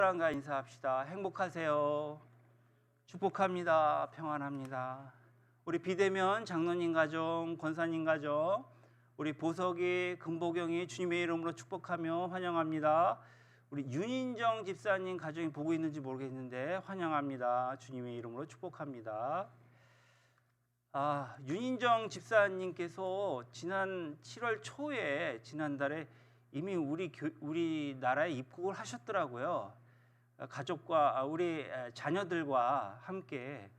사랑과 인사합시다. 행복하세요. 축복합니다. 평안합니다. 우리 비대면 장로님 가정, 권사님 가정, 우리 보석이, 금보경이 주님의 이름으로 축복하며 환영합니다. 우리 윤인정 집사님 가정이 보고 있는지 모르겠는데 환영합니다. 주님의 이름으로 축복합니다. 윤인정 집사님께서 지난 7월 초에 지난달에 이미 우리 나라에 입국을 하셨더라고요. 가족과 우리 자녀들과 함께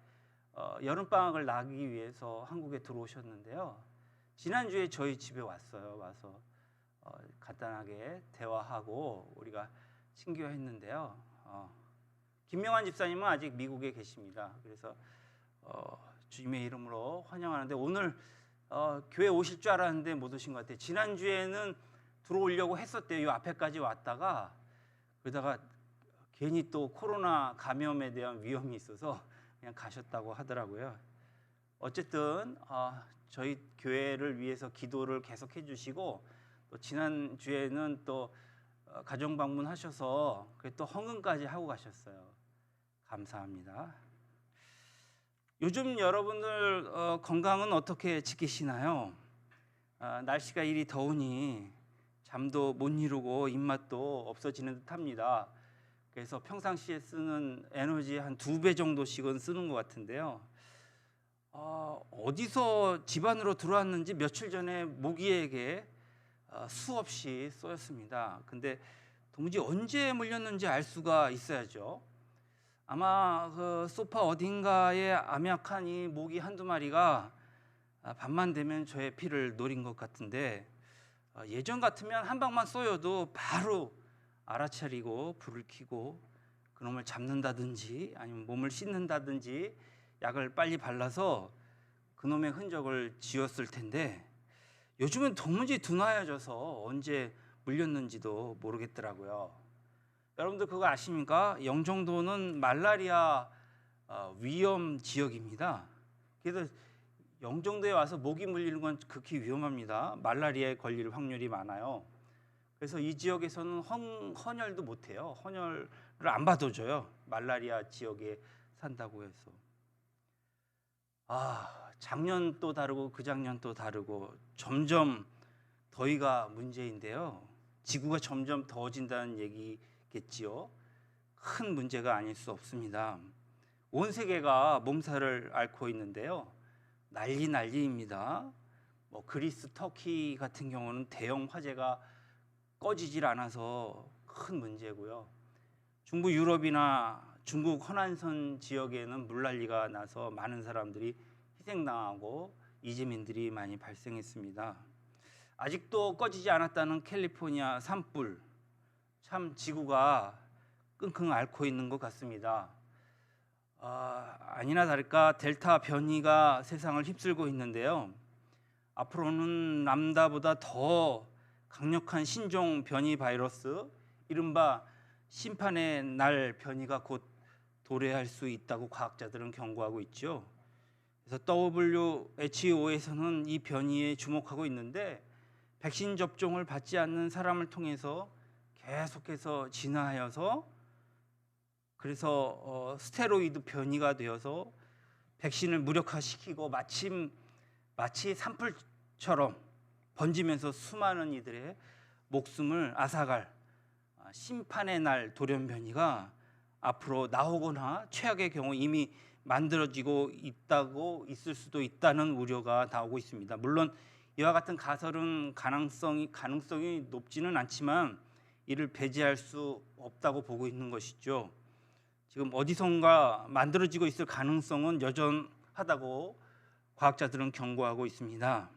여름방학을 나기 위해서 한국에 들어오셨는데요. 지난주에 저희 집에 왔어요. 와서 간단하게 대화하고 우리가 친교했는데요. 김명환 집사님은 아직 미국에 계십니다. 그래서 주님의 이름으로 환영하는데 오늘 교회 오실 줄 알았는데 못 오신 것 같아요. 지난주에는 들어오려고 했었대요. 이 앞에까지 왔다가 그러다가 괜히 또 코로나 감염에 대한 위험이 있어서 그냥 가셨다고 하더라고요. 어쨌든 저희 교회를 위해서 기도를 계속 해주시고 또 지난주에는 또 가정 방문하셔서 또 헌금까지 하고 가셨어요. 감사합니다. 요즘 여러분들 건강은 어떻게 지키시나요? 날씨가 이리 더우니 잠도 못 이루고 입맛도 없어지는 듯합니다. 그래서 평상시에 쓰는 에너지 한 2배 정도씩은 쓰는 것 같은데요. 어디서 집안으로 들어왔는지 며칠 전에 모기에게 수없이 쏘였습니다. 근데 도무지 언제 물렸는지 알 수가 있어야죠. 아마 그 소파 어딘가에 암약한 이 모기 한두 마리가 밤만 되면 저의 피를 노린 것 같은데 예전 같으면 한 방만 쏘여도 바로 알아차리고 불을 켜고 그놈을 잡는다든지 아니면 몸을 씻는다든지 약을 빨리 발라서 그놈의 흔적을 지웠을 텐데 요즘은 도무지 둔화해져서 언제 물렸는지도 모르겠더라고요. 여러분들 그거 아십니까? 영종도는 말라리아 위험 지역입니다. 그래서 영종도에 와서 모기 물리는 건 극히 위험합니다. 말라리아에 걸릴 확률이 많아요. 그래서 이 지역에서는 헌혈도 못해요. 헌혈을 안 받아줘요. 말라리아 지역에 산다고 해서. 작년 또 다르고 그 작년 또 다르고 점점 더위가 문제인데요. 지구가 점점 더워진다는 얘기겠지요. 큰 문제가 아닐 수 없습니다. 온 세계가 몸살을 앓고 있는데요. 난리입니다. 그리스, 터키 같은 경우는 대형 화재가 꺼지질 않아서 큰 문제고요. 중부 유럽이나 중국 허난선 지역에는 물난리가 나서 많은 사람들이 희생당하고 이재민들이 많이 발생했습니다. 아직도 꺼지지 않았다는 캘리포니아 산불, 참 지구가 끙끙 앓고 있는 것 같습니다. 아니나 다를까 델타 변이가 세상을 휩쓸고 있는데요. 앞으로는 람다보다 더 강력한 신종 변이 바이러스, 이른바 심판의 날 변이가 곧 도래할 수 있다고 과학자들은 경고하고 있죠. 그래서 WHO에서는 이 변이에 주목하고 있는데 백신 접종을 받지 않는 사람을 통해서 계속해서 진화하여서 그래서 스테로이드 변이가 되어서 백신을 무력화시키고 마치 산불처럼 번지면서 수많은 이들의 목숨을 앗아갈 심판의 날 돌연 변이가 앞으로 나오거나 최악의 경우 이미 만들어지고 있을 수도 있다는 우려가 나오고 있습니다. 물론 이와 같은 가설은 가능성이 높지는 않지만 이를 배제할 수 없다고 보고 있는 것이죠. 지금 어디선가 만들어지고 있을 가능성은 여전하다고 과학자들은 경고하고 있습니다.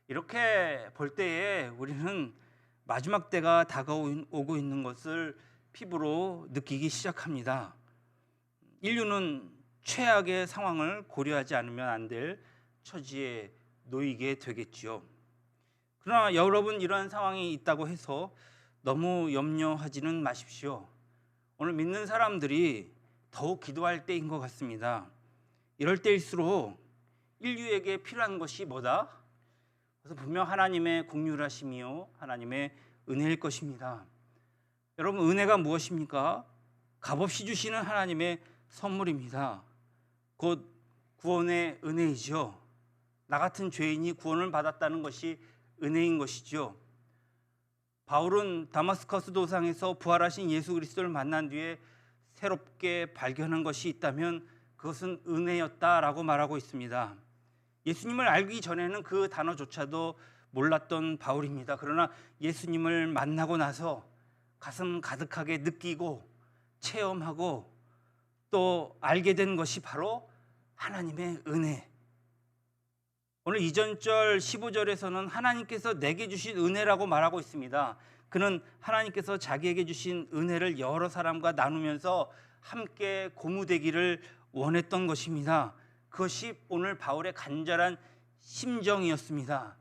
이렇게 볼 때에 우리는 마지막 때가 다가오고 있는 것을 피부로 느끼기 시작합니다. 인류는 최악의 상황을 고려하지 않으면 안 될 처지에 놓이게 되겠지요. 그러나 여러분 이러한 상황이 있다고 해서 너무 염려하지는 마십시오. 오늘 믿는 사람들이 더욱 기도할 때인 것 같습니다. 이럴 때일수록 인류에게 필요한 것이 뭐다? 그래서 분명 하나님의 긍휼하심이요 하나님의 은혜일 것입니다. 여러분 은혜가 무엇입니까? 값없이 주시는 하나님의 선물입니다. 곧 구원의 은혜이죠. 나 같은 죄인이 구원을 받았다는 것이 은혜인 것이죠. 바울은 다마스커스 도상에서 부활하신 예수 그리스도를 만난 뒤에 새롭게 발견한 것이 있다면 그것은 은혜였다라고 말하고 있습니다. 예수님을 알기 전에는 그 단어조차도 몰랐던 바울입니다. 그러나 예수님을 만나고 나서 가슴 가득하게 느끼고 체험하고 또 알게 된 것이 바로 하나님의 은혜. 오늘 2절 15절에서는 하나님께서 내게 주신 은혜라고 말하고 있습니다. 그는 하나님께서 자기에게 주신 은혜를 여러 사람과 나누면서 함께 고무되기를 원했던 것입니다. 그것이 오늘 바울의 간절한 심정이었습니다.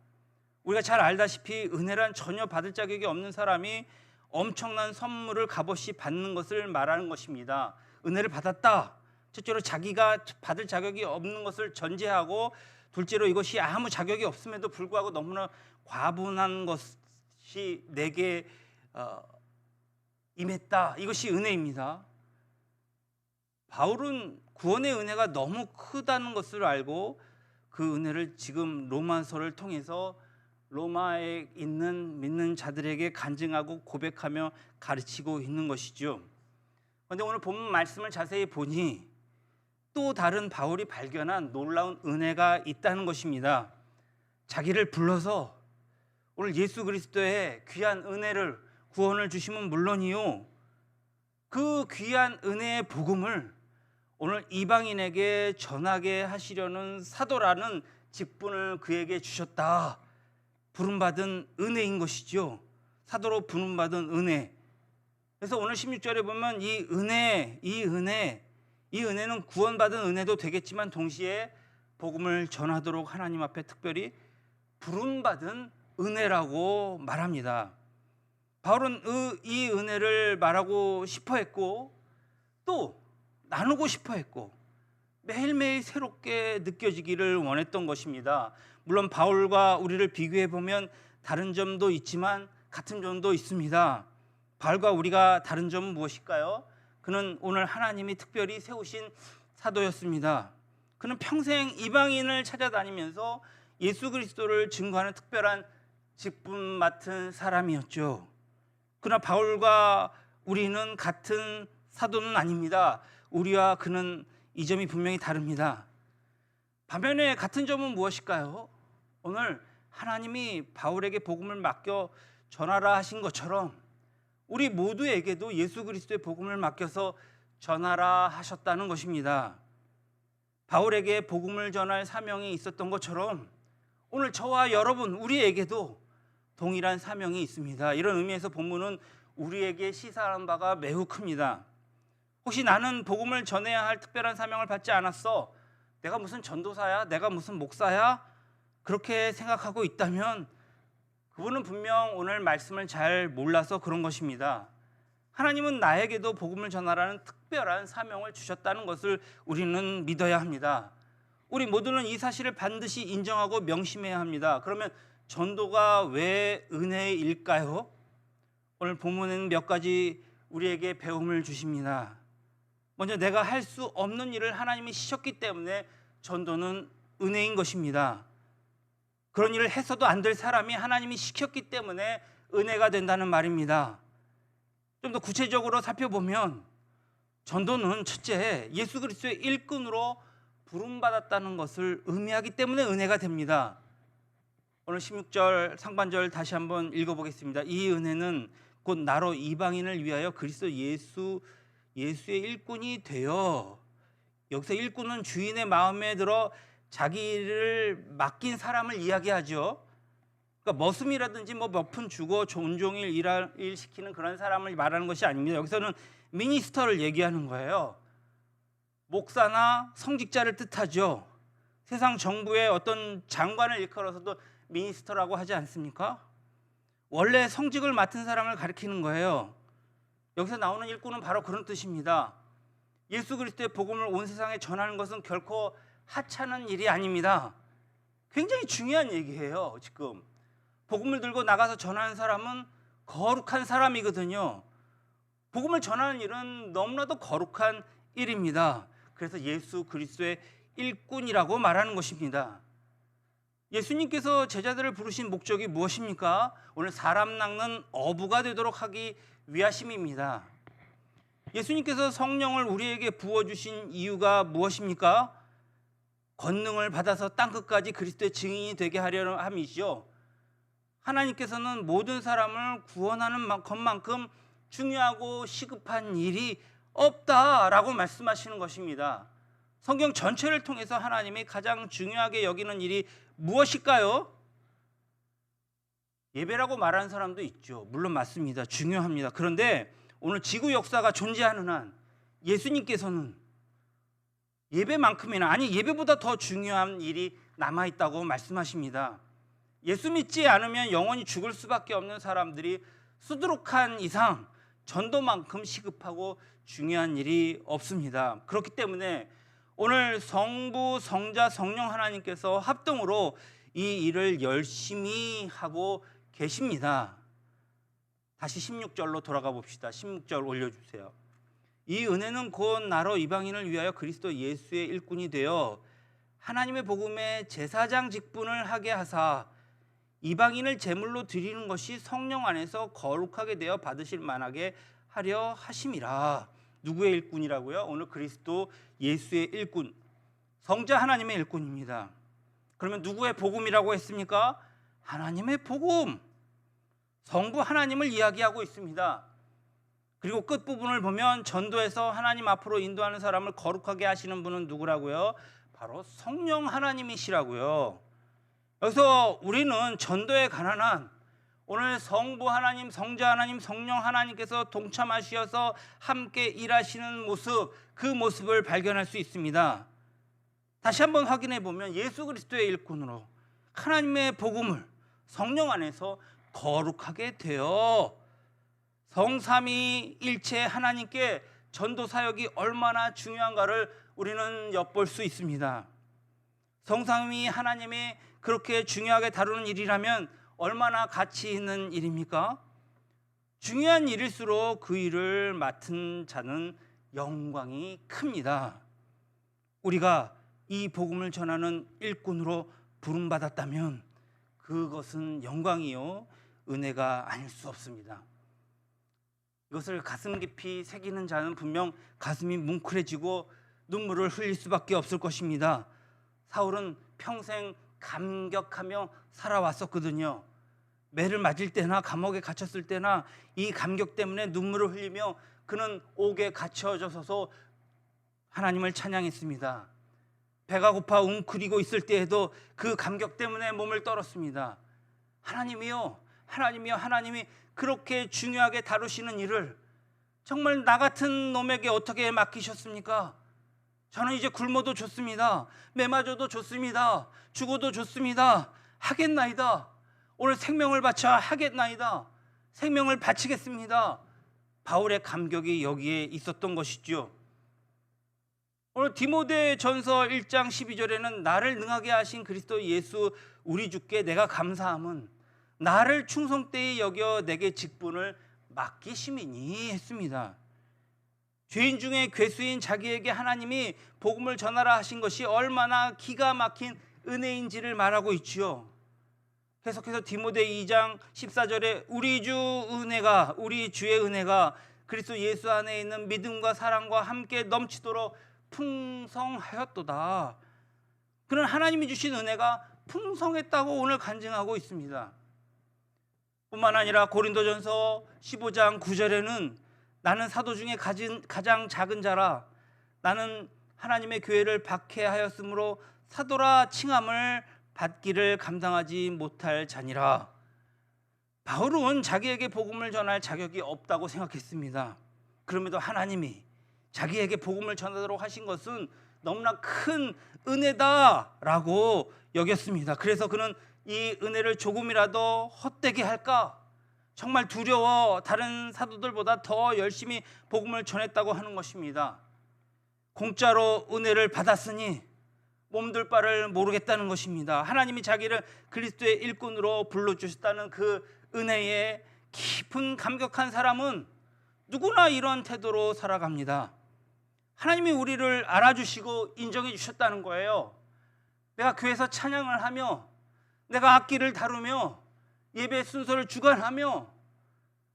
우리가 잘 알다시피 은혜란 전혀 받을 자격이 없는 사람이 엄청난 선물을 값없이 받는 것을 말하는 것입니다. 은혜를 받았다. 첫째로 자기가 받을 자격이 없는 것을 전제하고, 둘째로 이것이 아무 자격이 없음에도 불구하고 너무나 과분한 것이 내게 임했다. 이것이 은혜입니다. 바울은 구원의 은혜가 너무 크다는 것을 알고 그 은혜를 지금 로마서를 통해서 로마에 있는 믿는 자들에게 간증하고 고백하며 가르치고 있는 것이죠. 그런데 오늘 본문 말씀을 자세히 보니 또 다른 바울이 발견한 놀라운 은혜가 있다는 것입니다. 자기를 불러서 오늘 예수 그리스도의 귀한 은혜를, 구원을 주시면 물론이요, 그 귀한 은혜의 복음을 오늘 이방인에게 전하게 하시려는 사도라는 직분을 그에게 주셨다. 부름받은 은혜인 것이죠. 사도로 부름받은 은혜. 그래서 오늘 16절에 보면 이 은혜는 구원받은 은혜도 되겠지만 동시에 복음을 전하도록 하나님 앞에 특별히 부름받은 은혜라고 말합니다. 바울은 이 은혜를 말하고 싶어 했고 또 나누고 싶어 했고 매일매일 새롭게 느껴지기를 원했던 것입니다. 물론 바울과 우리를 비교해 보면 다른 점도 있지만 같은 점도 있습니다. 바울과 우리가 다른 점은 무엇일까요? 그는 오늘 하나님이 특별히 세우신 사도였습니다. 그는 평생 이방인을 찾아다니면서 예수 그리스도를 증거하는 특별한 직분 맡은 사람이었죠. 그러나 바울과 우리는 같은 사도는 아닙니다. 우리와 그는 이 점이 분명히 다릅니다. 반면에 같은 점은 무엇일까요? 오늘 하나님이 바울에게 복음을 맡겨 전하라 하신 것처럼 우리 모두에게도 예수 그리스도의 복음을 맡겨서 전하라 하셨다는 것입니다. 바울에게 복음을 전할 사명이 있었던 것처럼 오늘 저와 여러분, 우리에게도 동일한 사명이 있습니다. 이런 의미에서 본문은 우리에게 시사하는 바가 매우 큽니다. 혹시 나는 복음을 전해야 할 특별한 사명을 받지 않았어? 내가 무슨 전도사야? 내가 무슨 목사야? 그렇게 생각하고 있다면 그분은 분명 오늘 말씀을 잘 몰라서 그런 것입니다. 하나님은 나에게도 복음을 전하라는 특별한 사명을 주셨다는 것을 우리는 믿어야 합니다. 우리 모두는 이 사실을 반드시 인정하고 명심해야 합니다. 그러면 전도가 왜 은혜일까요? 오늘 본문은 몇 가지 우리에게 배움을 주십니다. 먼저 내가 할 수 없는 일을 하나님이 시켰기 때문에 전도는 은혜인 것입니다. 그런 일을 했어도 안 될 사람이 하나님이 시켰기 때문에 은혜가 된다는 말입니다. 좀 더 구체적으로 살펴보면 전도는 첫째, 예수 그리스도의 일꾼으로 부름받았다는 것을 의미하기 때문에 은혜가 됩니다. 오늘 16절 상반절 다시 한번 읽어보겠습니다. 이 은혜는 곧 나로 이방인을 위하여 그리스도 예수의 일꾼이 되어, 여기서 일꾼은 주인의 마음에 들어 자기를 맡긴 사람을 이야기하죠. 그러니까 머슴이라든지 몇 푼 주고 온종일 일 시키는 그런 사람을 말하는 것이 아닙니다. 여기서는 미니스터를 얘기하는 거예요. 목사나 성직자를 뜻하죠. 세상 정부의 어떤 장관을 일컬어서도 미니스터라고 하지 않습니까? 원래 성직을 맡은 사람을 가리키는 거예요. 여기서 나오는 일꾼은 바로 그런 뜻입니다. 예수 그리스도의 복음을 온 세상에 전하는 것은 결코 하찮은 일이 아닙니다. 굉장히 중요한 얘기예요. 지금 복음을 들고 나가서 전하는 사람은 거룩한 사람이거든요. 복음을 전하는 일은 너무나도 거룩한 일입니다. 그래서 예수 그리스도의 일꾼이라고 말하는 것입니다. 예수님께서 제자들을 부르신 목적이 무엇입니까? 오늘 사람 낚는 어부가 되도록 하기 위하심입니다. 예수님께서 성령을 우리에게 부어주신 이유가 무엇입니까? 권능을 받아서 땅끝까지 그리스도의 증인이 되게 하려 함이죠. 하나님께서는 모든 사람을 구원하는 것만큼 중요하고 시급한 일이 없다라고 말씀하시는 것입니다. 성경 전체를 통해서 하나님이 가장 중요하게 여기는 일이 무엇일까요? 예배라고 말하는 사람도 있죠. 물론 맞습니다. 중요합니다. 그런데 오늘 지구 역사가 존재하는 한 예수님께서는 예배만큼이나, 아니 예배보다 더 중요한 일이 남아있다고 말씀하십니다. 예수 믿지 않으면 영원히 죽을 수밖에 없는 사람들이 수두룩한 이상 전도만큼 시급하고 중요한 일이 없습니다. 그렇기 때문에 오늘 성부, 성자, 성령 하나님께서 합동으로 이 일을 열심히 하고 계십니다. 다시 16절로 돌아가 봅시다. 16절 올려주세요. 이 은혜는 곧 나로 이방인을 위하여 그리스도 예수의 일꾼이 되어 하나님의 복음의 제사장 직분을 하게 하사 이방인을 제물로 드리는 것이 성령 안에서 거룩하게 되어 받으실 만하게 하려 하심이라. 누구의 일꾼이라고요? 오늘 그리스도 예수의 일꾼, 성자 하나님의 일꾼입니다. 그러면 누구의 복음이라고 했습니까? 하나님의 복음, 성부 하나님을 이야기하고 있습니다. 그리고 끝부분을 보면 전도에서 하나님 앞으로 인도하는 사람을 거룩하게 하시는 분은 누구라고요? 바로 성령 하나님이시라고요. 여기서 우리는 전도에 관한 한 오늘 성부 하나님, 성자 하나님, 성령 하나님께서 동참하셔서 함께 일하시는 모습, 그 모습을 발견할 수 있습니다. 다시 한번 확인해 보면 예수 그리스도의 일꾼으로 하나님의 복음을 성령 안에서 거룩하게 되어 성삼위일체 하나님께 전도 사역이 얼마나 중요한가를 우리는 엿볼 수 있습니다. 성삼위 하나님이 그렇게 중요하게 다루는 일이라면 얼마나 가치 있는 일입니까? 중요한 일일수록 그 일을 맡은 자는 영광이 큽니다. 우리가 이 복음을 전하는 일꾼으로 부름받았다면 그것은 영광이요 은혜가 아닐 수 없습니다. 이것을 가슴 깊이 새기는 자는 분명 가슴이 뭉클해지고 눈물을 흘릴 수밖에 없을 것입니다. 사울은 평생 감격하며 살아왔었거든요. 매를 맞을 때나 감옥에 갇혔을 때나 이 감격 때문에 눈물을 흘리며 그는 옥에 갇혀져서 하나님을 찬양했습니다. 배가 고파 웅크리고 있을 때에도 그 감격 때문에 몸을 떨었습니다. 하나님이요, 하나님이요, 하나님이 그렇게 중요하게 다루시는 일을 정말 나 같은 놈에게 어떻게 맡기셨습니까? 저는 이제 굶어도 좋습니다. 매 맞아도 좋습니다. 죽어도 좋습니다. 하겠나이다. 오늘 생명을 바쳐 하겠나이다. 생명을 바치겠습니다. 바울의 감격이 여기에 있었던 것이죠. 오늘 디모데전서 1장 12절에는 나를 능하게 하신 그리스도 예수 우리 주께 내가 감사함은 나를 충성되이 여겨 내게 직분을 맡기심이니 했습니다. 죄인 중에 괴수인 자기에게 하나님이 복음을 전하라 하신 것이 얼마나 기가 막힌 은혜인지를 말하고 있지요. 계속해서 디모데 2장 14절에 우리 주의 은혜가 그리스도 예수 안에 있는 믿음과 사랑과 함께 넘치도록 풍성하였도다. 그는 하나님이 주신 은혜가 풍성했다고 오늘 간증하고 있습니다. 뿐만 아니라 고린도전서 15장 9절에는 나는 사도 중에 가장 작은 자라 나는 하나님의 교회를 박해하였으므로 사도라 칭함을 받기를 감당하지 못할 자니라. 바울은 자기에게 복음을 전할 자격이 없다고 생각했습니다. 그럼에도 하나님이 자기에게 복음을 전하도록 하신 것은 너무나 큰 은혜다라고 여겼습니다. 그래서 그는 이 은혜를 조금이라도 헛되게 할까 정말 두려워 다른 사도들보다 더 열심히 복음을 전했다고 하는 것입니다. 공짜로 은혜를 받았으니 몸둘 바를 모르겠다는 것입니다. 하나님이 자기를 그리스도의 일꾼으로 불러주셨다는 그 은혜에 깊은 감격한 사람은 누구나 이런 태도로 살아갑니다. 하나님이 우리를 알아주시고 인정해 주셨다는 거예요. 내가 교회에서 찬양을 하며, 내가 악기를 다루며, 예배 순서를 주관하며,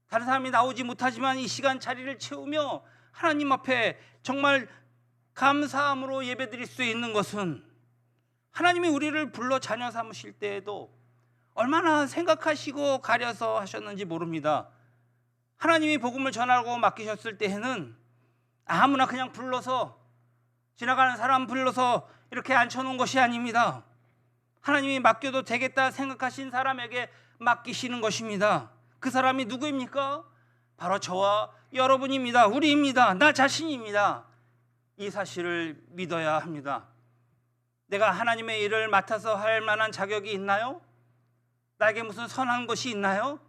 다른 사람이 나오지 못하지만 이 시간 자리를 채우며 하나님 앞에 정말 감사함으로 예배드릴 수 있는 것은, 하나님이 우리를 불러 자녀 삼으실 때에도 얼마나 생각하시고 가려서 하셨는지 모릅니다. 하나님이 복음을 전하고 맡기셨을 때에는 아무나 그냥 불러서, 지나가는 사람 불러서 이렇게 앉혀놓은 것이 아닙니다. 하나님이 맡겨도 되겠다 생각하신 사람에게 맡기시는 것입니다. 그 사람이 누구입니까? 바로 저와 여러분입니다. 우리입니다. 나 자신입니다. 이 사실을 믿어야 합니다. 내가 하나님의 일을 맡아서 할 만한 자격이 있나요? 나에게 무슨 선한 것이 있나요?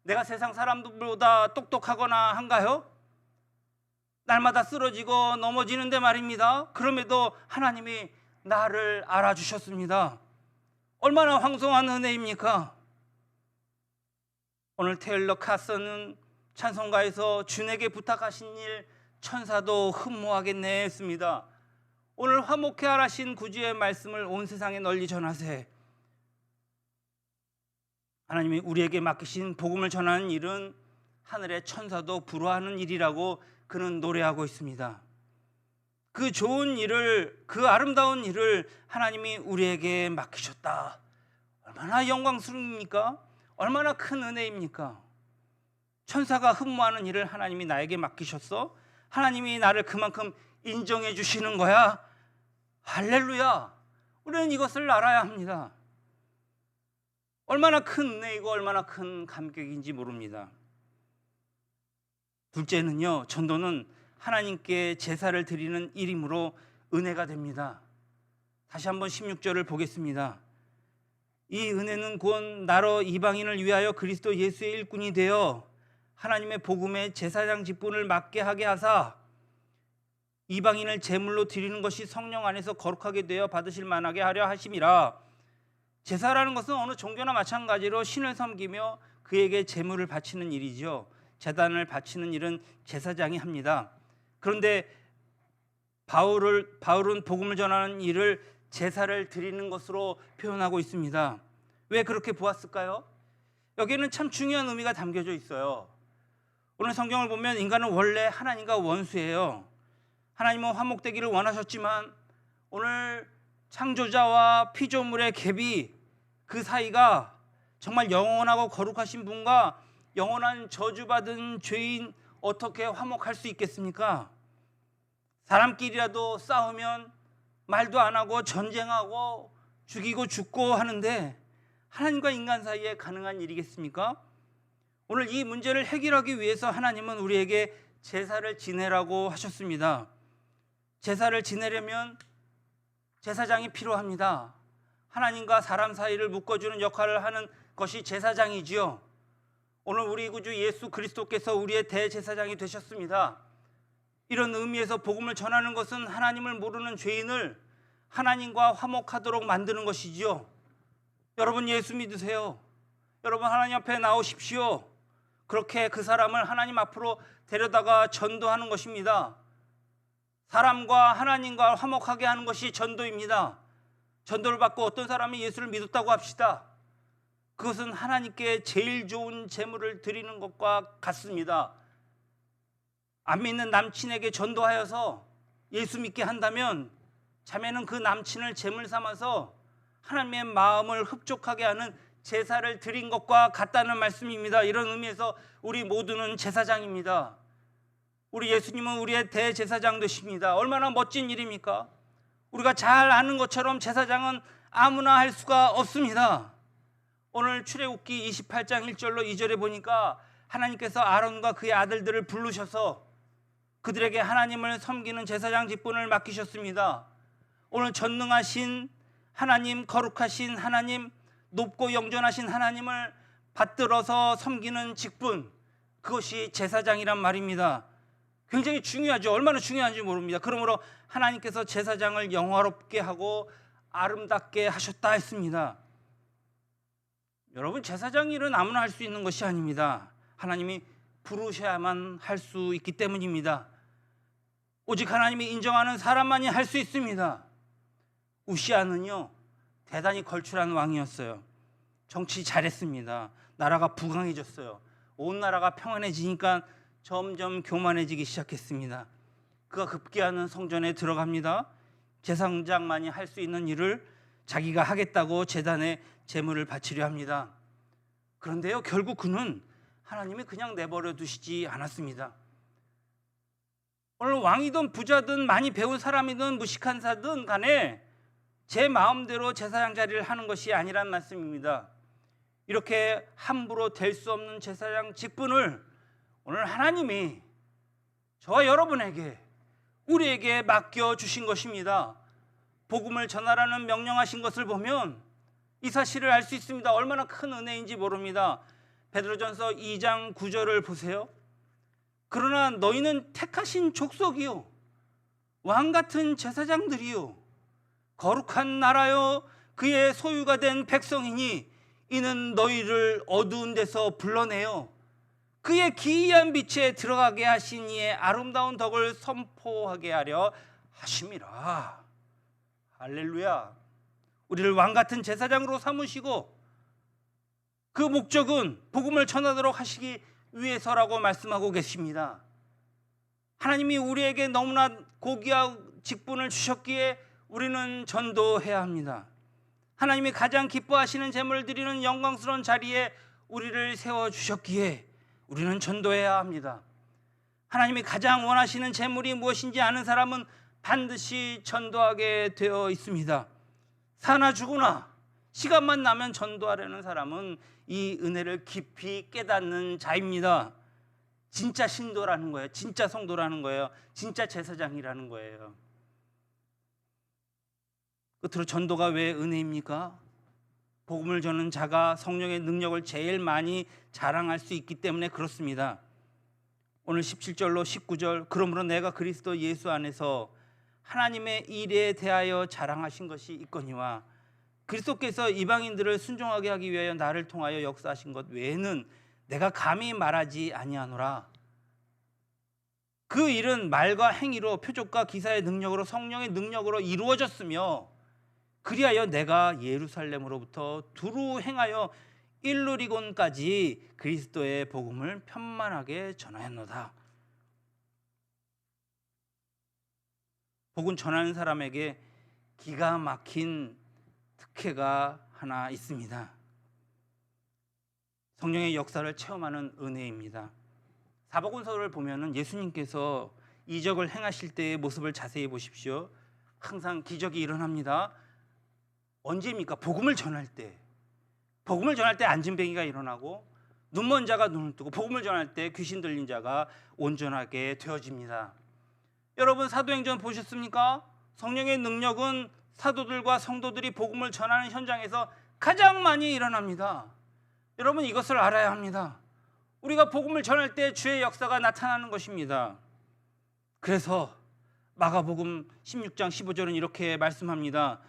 내가 세상 사람들보다 똑똑하거나 한가요? 날마다 쓰러지고 넘어지는데 말입니다. 그럼에도 하나님이 나를 알아주셨습니다. 얼마나 황송한 은혜입니까? 오늘 테일러 카슨은 찬송가에서 주에게 부탁하신 일 천사도 흠모하겠네 했습니다. 오늘 화목케 하라신 구주의 말씀을 온 세상에 널리 전하세. 하나님이 우리에게 맡기신 복음을 전하는 일은 하늘의 천사도 부러워하는 일이라고 그는 노래하고 있습니다. 그 좋은 일을, 그 아름다운 일을 하나님이 우리에게 맡기셨다. 얼마나 영광스럽습니까? 얼마나 큰 은혜입니까? 천사가 흠모하는 일을 하나님이 나에게 맡기셨어? 하나님이 나를 그만큼 인정해 주시는 거야? 할렐루야! 우리는 이것을 알아야 합니다. 얼마나 큰 은혜이고 얼마나 큰 감격인지 모릅니다. 둘째는요, 전도는 하나님께 제사를 드리는 일이므로 은혜가 됩니다. 다시 한번 16절을 보겠습니다. 이 은혜는 곧 나로 이방인을 위하여 그리스도 예수의 일꾼이 되어 하나님의 복음의 제사장 직분을 맡게 하게 하사 이방인을 제물로 드리는 것이 성령 안에서 거룩하게 되어 받으실 만하게 하려 하심이라. 제사라는 것은 어느 종교나 마찬가지로 신을 섬기며 그에게 제물을 바치는 일이죠. 제단을 바치는 일은 제사장이 합니다. 그런데 바울은 복음을 전하는 일을 제사를 드리는 것으로 표현하고 있습니다. 왜 그렇게 보았을까요? 여기에는 참 중요한 의미가 담겨져 있어요. 오늘 성경을 보면 인간은 원래 하나님과 원수예요. 하나님은 화목되기를 원하셨지만 오늘 창조자와 피조물의 갭이, 그 사이가 정말 영원하고 거룩하신 분과 영원한 저주받은 죄인 어떻게 화목할 수 있겠습니까? 사람끼리라도 싸우면 말도 안 하고 전쟁하고 죽이고 죽고 하는데 하나님과 인간 사이에 가능한 일이겠습니까? 오늘 이 문제를 해결하기 위해서 하나님은 우리에게 제사를 지내라고 하셨습니다. 제사를 지내려면 제사장이 필요합니다. 하나님과 사람 사이를 묶어주는 역할을 하는 것이 제사장이지요. 오늘 우리 구주 예수 그리스도께서 우리의 대제사장이 되셨습니다. 이런 의미에서 복음을 전하는 것은 하나님을 모르는 죄인을 하나님과 화목하도록 만드는 것이지요. 여러분 예수 믿으세요. 여러분 하나님 앞에 나오십시오. 그렇게 그 사람을 하나님 앞으로 데려다가 전도하는 것입니다. 사람과 하나님과 화목하게 하는 것이 전도입니다. 전도를 받고 어떤 사람이 예수를 믿었다고 합시다. 그것은 하나님께 제일 좋은 제물을 드리는 것과 같습니다. 안 믿는 남친에게 전도하여서 예수 믿게 한다면 자매는 그 남친을 제물 삼아서 하나님의 마음을 흡족하게 하는 제사를 드린 것과 같다는 말씀입니다. 이런 의미에서 우리 모두는 제사장입니다. 우리 예수님은 우리의 대제사장 되십니다. 얼마나 멋진 일입니까? 우리가 잘 아는 것처럼 제사장은 아무나 할 수가 없습니다. 오늘 출애굽기 28장 1절로 2절에 보니까 하나님께서 아론과 그의 아들들을 부르셔서 그들에게 하나님을 섬기는 제사장 직분을 맡기셨습니다. 오늘 전능하신 하나님, 거룩하신 하나님, 높고 영존하신 하나님을 받들어서 섬기는 직분, 그것이 제사장이란 말입니다. 굉장히 중요하죠. 얼마나 중요한지 모릅니다. 그러므로 하나님께서 제사장을 영화롭게 하고 아름답게 하셨다 했습니다. 여러분, 제사장 일은 아무나 할 수 있는 것이 아닙니다. 하나님이 부르셔야만 할 수 있기 때문입니다. 오직 하나님이 인정하는 사람만이 할 수 있습니다. 우시아는요, 대단히 걸출한 왕이었어요. 정치 잘했습니다. 나라가 부강해졌어요. 온 나라가 평안해지니까 점점 교만해지기 시작했습니다. 그가 급기야는 성전에 들어갑니다. 제사장만이 할 수 있는 일을 자기가 하겠다고 제단에 제물을 바치려 합니다. 그런데요, 결국 그는 하나님이 그냥 내버려 두시지 않았습니다. 오늘 왕이든 부자든 많이 배운 사람이든 무식한 자든 간에 제 마음대로 제사장 자리를 하는 것이 아니란 말씀입니다. 이렇게 함부로 될 수 없는 제사장 직분을 오늘 하나님이 저와 여러분에게, 우리에게 맡겨주신 것입니다. 복음을 전하라는 명령하신 것을 보면 이 사실을 알 수 있습니다. 얼마나 큰 은혜인지 모릅니다. 베드로전서 2장 9절을 보세요. 그러나 너희는 택하신 족속이요, 왕같은 제사장들이요, 거룩한 나라요, 그의 소유가 된 백성이니 이는 너희를 어두운 데서 불러내어 그의 기이한 빛에 들어가게 하신 이의 아름다운 덕을 선포하게 하려 하심이라. 할렐루야. 우리를 왕같은 제사장으로 삼으시고 그 목적은 복음을 전하도록 하시기 위해서라고 말씀하고 계십니다. 하나님이 우리에게 너무나 고귀한 직분을 주셨기에 우리는 전도해야 합니다. 하나님이 가장 기뻐하시는 제물을 드리는 영광스러운 자리에 우리를 세워주셨기에 우리는 전도해야 합니다. 하나님이 가장 원하시는 제물이 무엇인지 아는 사람은 반드시 전도하게 되어 있습니다. 사나 죽으나 시간만 나면 전도하려는 사람은 이 은혜를 깊이 깨닫는 자입니다. 진짜 신도라는 거예요. 진짜 성도라는 거예요. 진짜 제사장이라는 거예요. 끝으로 전도가 왜 은혜입니까? 복음을 전하는 자가 성령의 능력을 제일 많이 자랑할 수 있기 때문에 그렇습니다. 오늘 17절로 19절, 그러므로 내가 그리스도 예수 안에서 하나님의 일에 대하여 자랑하신 것이 있거니와 그리스도께서 이방인들을 순종하게 하기 위하여 나를 통하여 역사하신 것 외에는 내가 감히 말하지 아니하노라. 그 일은 말과 행위로, 표적과 기사의 능력으로, 성령의 능력으로 이루어졌으며 그리하여 내가 예루살렘으로부터 두루 행하여 일루리곤까지 그리스도의 복음을 편만하게 전하였노다. 복음 전하는 사람에게 기가 막힌 특혜가 하나 있습니다. 성령의 역사를 체험하는 은혜입니다. 사복음서를 보면은 예수님께서 이적을 행하실 때의 모습을 자세히 보십시오. 항상 기적이 일어납니다. 언제입니까? 복음을 전할 때. 복음을 전할 때 안진뱅이가 일어나고 눈먼 자가 눈을 뜨고, 복음을 전할 때 귀신 들린 자가 온전하게 되어집니다. 여러분, 사도행전 보셨습니까? 성령의 능력은 사도들과 성도들이 복음을 전하는 현장에서 가장 많이 일어납니다. 여러분, 이것을 알아야 합니다. 우리가 복음을 전할 때 주의 역사가 나타나는 것입니다. 그래서 마가복음 16장 15절은 이렇게 말씀합니다.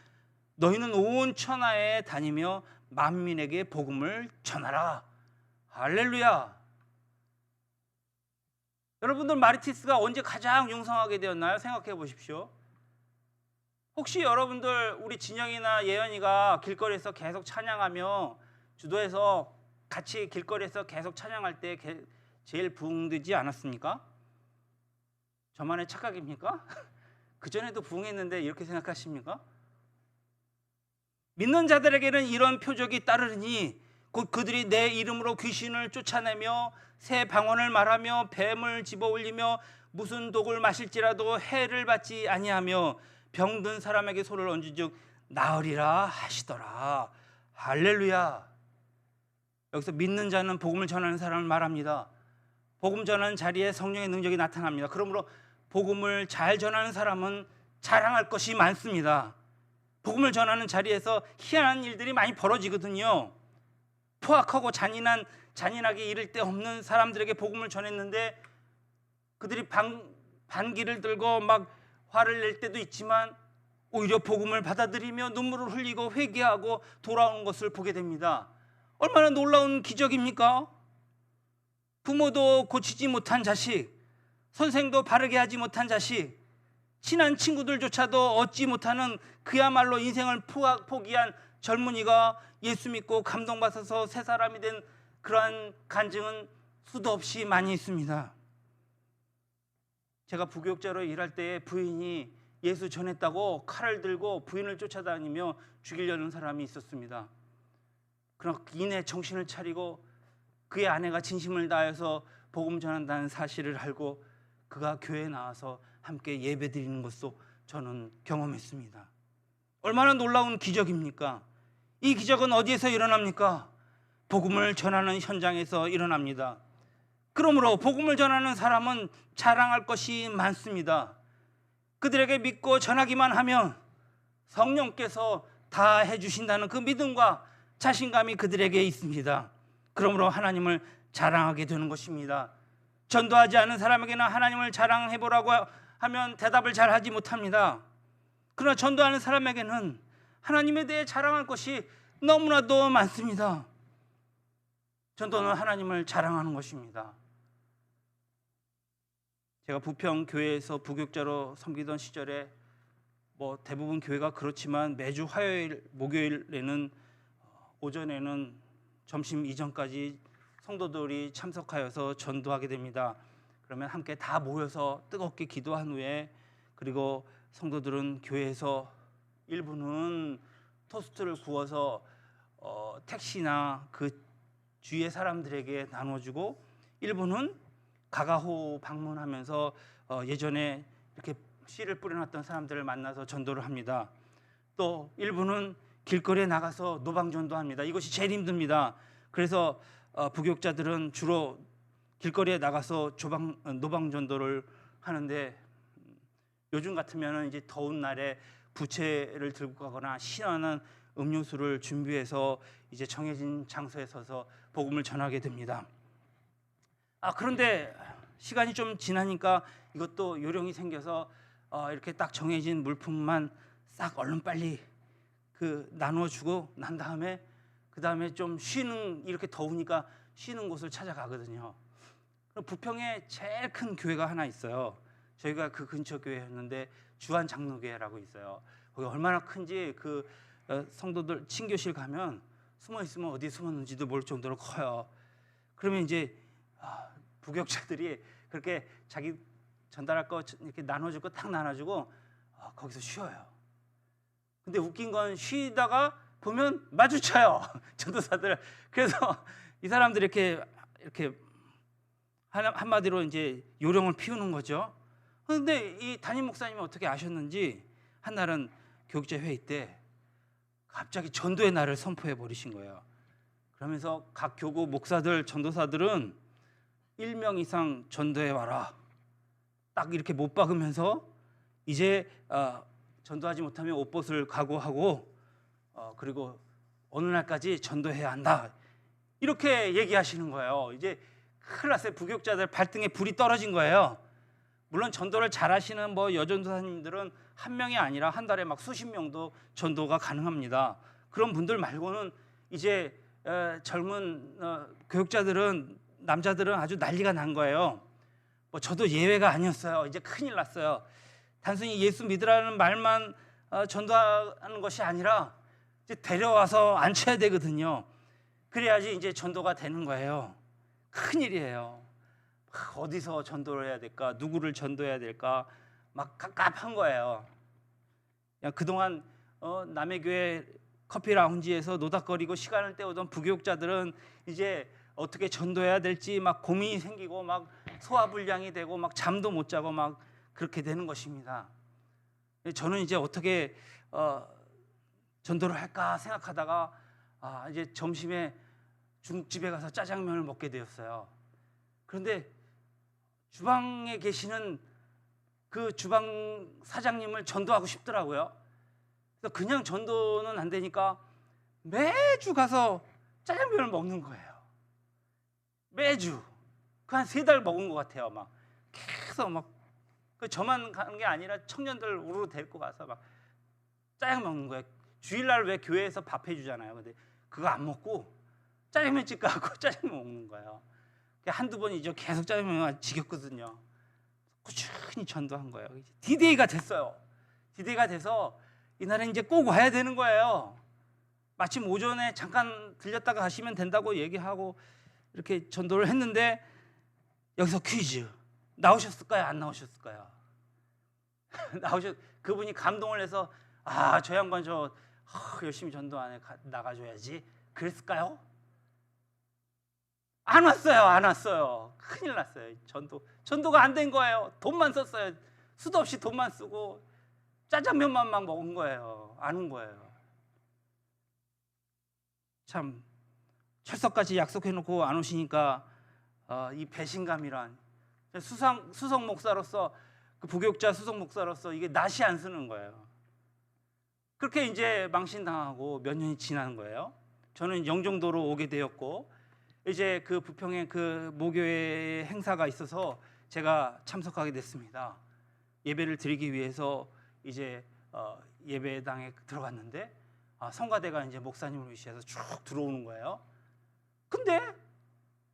너희는 온 천하에 다니며 만민에게 복음을 전하라. 할렐루야. 여러분들, 마르티스가 언제 가장 융성하게 되었나요? 생각해 보십시오. 혹시 여러분들, 우리 진영이나 예연이가 길거리에서 계속 찬양하며 주도해서 같이 길거리에서 계속 찬양할 때 제일 부흥되지 않았습니까? 저만의 착각입니까? 그전에도 부흥했는데 이렇게 생각하십니까? 믿는 자들에게는 이런 표적이 따르니 곧 그들이 내 이름으로 귀신을 쫓아내며 새 방언을 말하며 뱀을 집어올리며 무슨 독을 마실지라도 해를 받지 아니하며 병든 사람에게 손을 얹은즉 나으리라 하시더라. 할렐루야. 여기서 믿는 자는 복음을 전하는 사람을 말합니다. 복음 전하는 자리에 성령의 능력이 나타납니다. 그러므로 복음을 잘 전하는 사람은 자랑할 것이 많습니다. 복음을 전하는 자리에서 희한한 일들이 많이 벌어지거든요. 포악하고 잔인하게 이를 데 없는 사람들에게 복음을 전했는데 그들이 반기를 들고 막 화를 낼 때도 있지만 오히려 복음을 받아들이며 눈물을 흘리고 회개하고 돌아오는 것을 보게 됩니다. 얼마나 놀라운 기적입니까? 부모도 고치지 못한 자식, 선생도 바르게 하지 못한 자식, 친한 친구들조차도 얻지 못하는 그야말로 인생을 포기한 젊은이가 예수 믿고 감동받아서 새 사람이 된 그러한 간증은 수도 없이 많이 있습니다. 제가 부교육자로 일할 때에 부인이 예수 전했다고 칼을 들고 부인을 쫓아다니며 죽이려는 사람이 있었습니다. 그러나 이내 정신을 차리고 그의 아내가 진심을 다해서 복음 전한다는 사실을 알고 그가 교회에 나와서 함께 예배드리는 것도 저는 경험했습니다. 얼마나 놀라운 기적입니까? 이 기적은 어디에서 일어납니까? 복음을 전하는 현장에서 일어납니다. 그러므로 복음을 전하는 사람은 자랑할 것이 많습니다. 그들에게 믿고 전하기만 하면 성령께서 다 해주신다는 그 믿음과 자신감이 그들에게 있습니다. 그러므로 하나님을 자랑하게 되는 것입니다. 전도하지 않은 사람에게는 하나님을 자랑해보라고 하면 대답을 잘 하지 못합니다. 그러나 전도하는 사람에게는 하나님에 대해 자랑할 것이 너무나도 많습니다. 전도는 하나님을 자랑하는 것입니다. 제가 부평 교회에서 부교육자로 섬기던 시절에 대부분 교회가 그렇지만 매주 화요일, 목요일에는 오전에는 점심 이전까지 성도들이 참석하여서 전도하게 됩니다. 그러면 함께 다 모여서 뜨겁게 기도한 후에 그리고 성도들은 교회에서 일부는 토스트를 구워서 택시나 그 주위의 사람들에게 나눠주고 일부는 가가호 방문하면서 예전에 이렇게 씨를 뿌려놨던 사람들을 만나서 전도를 합니다. 또 일부는 길거리에 나가서 노방전도합니다. 이것이 제일 힘듭니다. 그래서 부교육자들은 주로 길거리에 나가서 노방전도를 하는데 요즘 같으면 이제 더운 날에 부채를 들고 가거나 시원한 음료수를 준비해서 이제 정해진 장소에 서서 복음을 전하게 됩니다. 그런데 시간이 좀 지나니까 이것도 요령이 생겨서 이렇게 딱 정해진 물품만 싹 얼른 빨리 나눠주고 난 다음에 그 다음에 좀 이렇게 더우니까 쉬는 곳을 찾아가거든요. 부평에 제일 큰 교회가 하나 있어요. 저희가 그 근처 교회였는데 주한 장로교회라고 있어요. 거기 얼마나 큰지 성도들 친교실 가면 숨어 있으면 어디에 숨었는지도 모를 정도로 커요. 그러면 이제 부교육자들이 그렇게 자기 전달할 거 이렇게 나눠줄 거 딱 나눠주고 거기서 쉬어요. 근데 웃긴 건 쉬다가 보면 마주쳐요. 전도사들. 그래서 이 사람들이 이렇게 한마디로 이제 요령을 피우는 거죠. 그런데 이 담임 목사님이 어떻게 아셨는지 한날은 교육자 회의 때 갑자기 전도의 날을 선포해 버리신 거예요. 그러면서 각 교구 목사들, 전도사들은 1명 이상 전도해 와라. 딱 이렇게 못 박으면서 이제 전도하지 못하면 옷벗을 각오하고 그리고 어느 날까지 전도해야 한다. 이렇게 얘기하시는 거예요. 이제 큰일 났어요. 부교육자들 발등에 불이 떨어진 거예요. 물론 전도를 잘하시는 여전도사님들은 한 명이 아니라 한 달에 막 수십 명도 전도가 가능합니다. 그런 분들 말고는 이제 젊은 교육자들은 남자들은 아주 난리가 난 거예요. 저도 예외가 아니었어요. 이제 큰일 났어요. 단순히 예수 믿으라는 말만 전도하는 것이 아니라 이제 데려와서 앉혀야 되거든요. 그래야지 이제 전도가 되는 거예요. 큰일이에요. 어디서 전도를 해야 될까? 누구를 전도해야 될까? 막 갑갑한 거예요. 그동안 남의 교회 커피 라운지에서 노닥거리고 시간을 때우던 부교육자들은 이제 어떻게 전도해야 될지 막 고민이 생기고 막 소화불량이 되고 막 잠도 못 자고 막 그렇게 되는 것입니다. 저는 이제 어떻게 전도를 할까 생각하다가 이제 점심에 중국집에 가서 짜장면을 먹게 되었어요. 그런데 주방에 계시는 그 주방 사장님을 전도하고 싶더라고요. 그래서 그냥 전도는 안 되니까 매주 가서 짜장면을 먹는 거예요. 매주 그 한 3달 먹은 것 같아요. 막 계속 저만 가는 게 아니라 청년들 우르르 데리고 가서 막 짜장 먹는 거예요. 주일날 왜 교회에서 밥 해주잖아요. 근데 그거 안 먹고 짜장면집 가고 짜장면 먹는 거예요. 한두 번이죠. 계속 짜면 지겹거든요. 꾸준히 전도한 거예요. D-Day가 됐어요. D-Day가 돼서 이날은 이제 꼭 와야 되는 거예요. 마침 오전에 잠깐 들렸다가 가시면 된다고 얘기하고 이렇게 전도를 했는데, 여기서 퀴즈. 나오셨을까요? 안 나오셨을까요? 그분이 감동을 해서 저 양반 열심히 전도 안에 나가줘야지 그랬을까요? 안 왔어요. 큰일 났어요. 전도가 안 된 거예요. 돈만 썼어요. 수도 없이 돈만 쓰고 짜장면만 막 먹은 거예요. 안 온 거예요. 참, 철석같이 약속해놓고 안 오시니까 이 배신감이란, 수석 목사로서, 그 부교육자 수석 목사로서 이게 낯이 안 쓰는 거예요. 그렇게 이제 망신당하고 몇 년이 지나는 거예요. 저는 영종도로 오게 되었고, 이제 그 부평에 그 모교회 행사가 있어서 제가 참석하게 됐습니다. 예배를 드리기 위해서 이제 예배당에 들어갔는데, 성가대가 이제 목사님을 위시해서 쭉 들어오는 거예요. 근데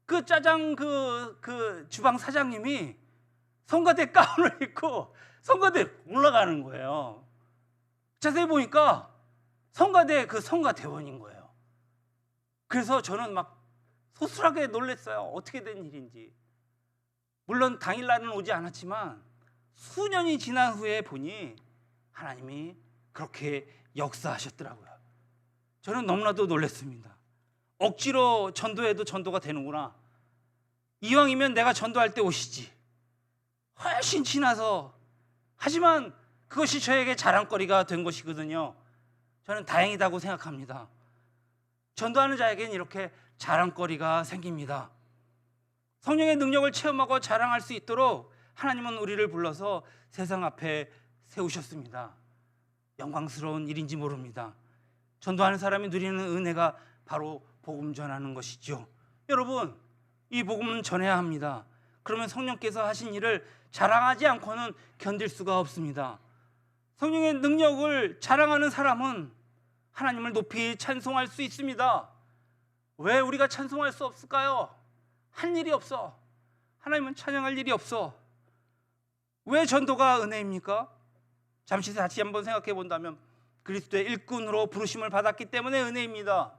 그 짜장 그 주방 사장님이 성가대 가운을 입고 성가대 올라가는 거예요. 자세히 보니까 성가대 그 성가대원인 거예요. 그래서 저는 막 소스라게 놀랐어요. 어떻게 된 일인지. 물론 당일날은 오지 않았지만 수년이 지난 후에 보니 하나님이 그렇게 역사하셨더라고요. 저는 너무나도 놀랐습니다. 억지로 전도해도 전도가 되는구나. 이왕이면 내가 전도할 때 오시지. 훨씬 지나서. 하지만 그것이 저에게 자랑거리가 된 것이거든요. 저는 다행이다고 생각합니다. 전도하는 자에게는 이렇게 자랑거리가 생깁니다. 성령의 능력을 체험하고 자랑할 수 있도록 하나님은 우리를 불러서 세상 앞에 세우셨습니다. 영광스러운 일인지 모릅니다. 전도하는 사람이 누리는 은혜가 바로 복음 전하는 것이죠. 여러분, 이 복음은 전해야 합니다. 그러면 성령께서 하신 일을 자랑하지 않고는 견딜 수가 없습니다. 성령의 능력을 자랑하는 사람은 하나님을 높이 찬송할 수 있습니다. 왜 우리가 찬송할 수 없을까요? 할 일이 없어. 하나님은 찬양할 일이 없어. 왜 전도가 은혜입니까? 잠시 다시 한번 생각해 본다면 그리스도의 일꾼으로 부르심을 받았기 때문에 은혜입니다.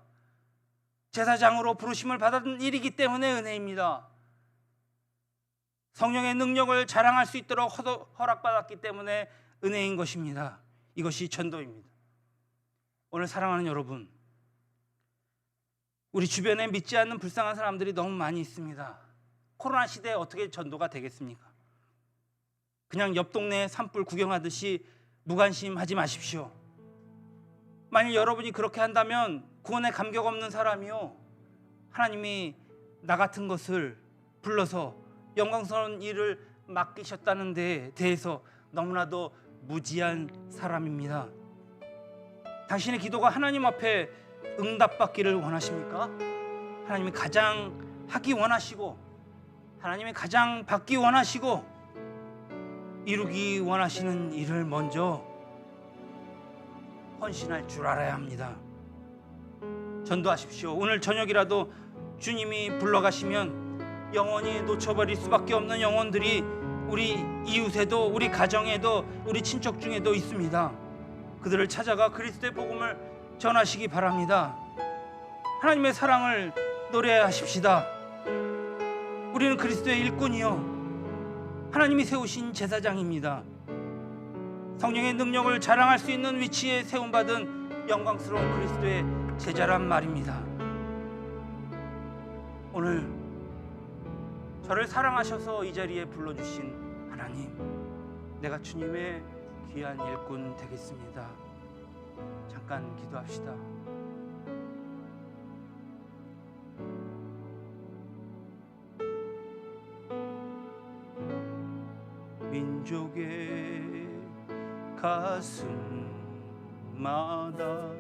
제사장으로 부르심을 받은 일이기 때문에 은혜입니다. 성령의 능력을 자랑할 수 있도록 허락받았기 때문에 은혜인 것입니다. 이것이 전도입니다. 오늘 사랑하는 여러분, 우리 주변에 믿지 않는 불쌍한 사람들이 너무 많이 있습니다. 코로나 시대에 어떻게 전도가 되겠습니까? 그냥 옆 동네 산불 구경하듯이 무관심하지 마십시오. 만일 여러분이 그렇게 한다면 구원에 감격 없는 사람이요, 하나님이 나 같은 것을 불러서 영광스러운 일을 맡기셨다는 데에 대해서 너무나도 무지한 사람입니다. 당신의 기도가 하나님 앞에 응답받기를 원하십니까? 하나님이 가장 하기 원하시고, 하나님이 가장 받기 원하시고, 이루기 원하시는 일을 먼저 헌신할 줄 알아야 합니다. 전도하십시오. 오늘 저녁이라도 주님이 불러가시면 영원히 놓쳐버릴 수밖에 없는 영혼들이 우리 이웃에도, 우리 가정에도, 우리 친척 중에도 있습니다. 그들을 찾아가 그리스도의 복음을 전하시기 바랍니다. 하나님의 사랑을 노래하십시다. 우리는 그리스도의 일꾼이요, 하나님이 세우신 제사장입니다. 성령의 능력을 자랑할 수 있는 위치에 세움받은 영광스러운 그리스도의 제자란 말입니다. 오늘 저를 사랑하셔서 이 자리에 불러주신 하나님, 내가 주님의 귀한 일꾼 되겠습니다. 잠깐 기도합시다. 민족의 가슴마다